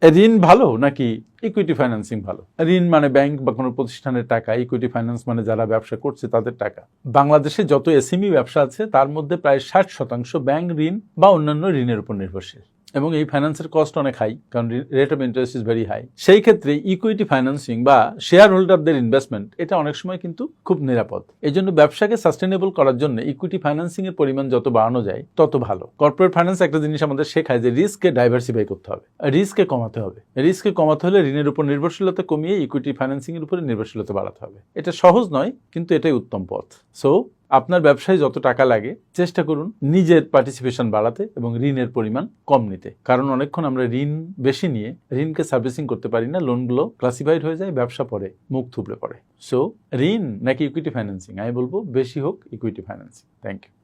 ঋণ ভালো নাকি ইকুইটি ফাইন্যান্সিং ভালো? ঋণ মানে ব্যাংক বা কোনো প্রতিষ্ঠানের টাকা, ইকুইটি ফাইন্যান্স মানে যারা ব্যবসা করছে তাদের টাকা। বাংলাদেশে যত এসএমই ব্যবসা আছে তার মধ্যে প্রায় 60% ব্যাংক ঋণ বা অন্যান্য ঋণের উপর নির্ভরশীল, এবং এই ফাইন্যান্সের কস্ট অনেক হাই, কারণ rate of interest is very high. সেই ক্ষেত্রে ইকুইটি ফাইন্যান্সিং বা শেয়ার হোল্ডারদের ইনভেস্টমেন্ট এটা অনেক সময় কিন্তু খুব নিরাপদ। এই জন্য ব্যবসাকে সাস্টেনেবল করার জন্য ইকুইটি ফাইন্যান্সিং এর পরিমাণ যত বাড়ানো যায় তত ভালো। কর্পোরেট ফাইন্যান্স একটা জিনিস আমাদের শেখায় যে রিস্ককে ডাইভার্সিফাই করতে হবে, রিস্ককে কমাতে হবে। রিস্ককে কমাতে হলে ঋণের উপর নির্ভরশীলতা কমিয়ে ইকুইটি ফাইন্যান্সিং এর উপরে নির্ভরশীলতা বাড়াতে হবে। এটা সহজ নয়, কিন্তু এটাই উত্তম পথ। সো আপনার ব্যবসায় যত টাকা লাগে চেষ্টা করুন নিজের পার্টিসিপেশন বাড়াতে এবং ঋণের পরিমাণ কম নিতে, কারণ অনেকক্ষণ আমরা ঋণ বেশি নিয়ে ঋণকে সার্ভিসিং করতে পারি না, লোনগুলো ক্লাসিফাইড হয়ে যায়, ব্যবসা পরে মুখ থুবড়ে পড়ে। সো ঋণ নাকি ইকুইটি ফাইন্যান্সিং? আমি বলবো বেশি হোক ইকুইটি ফাইন্যান্সিং। Thank you.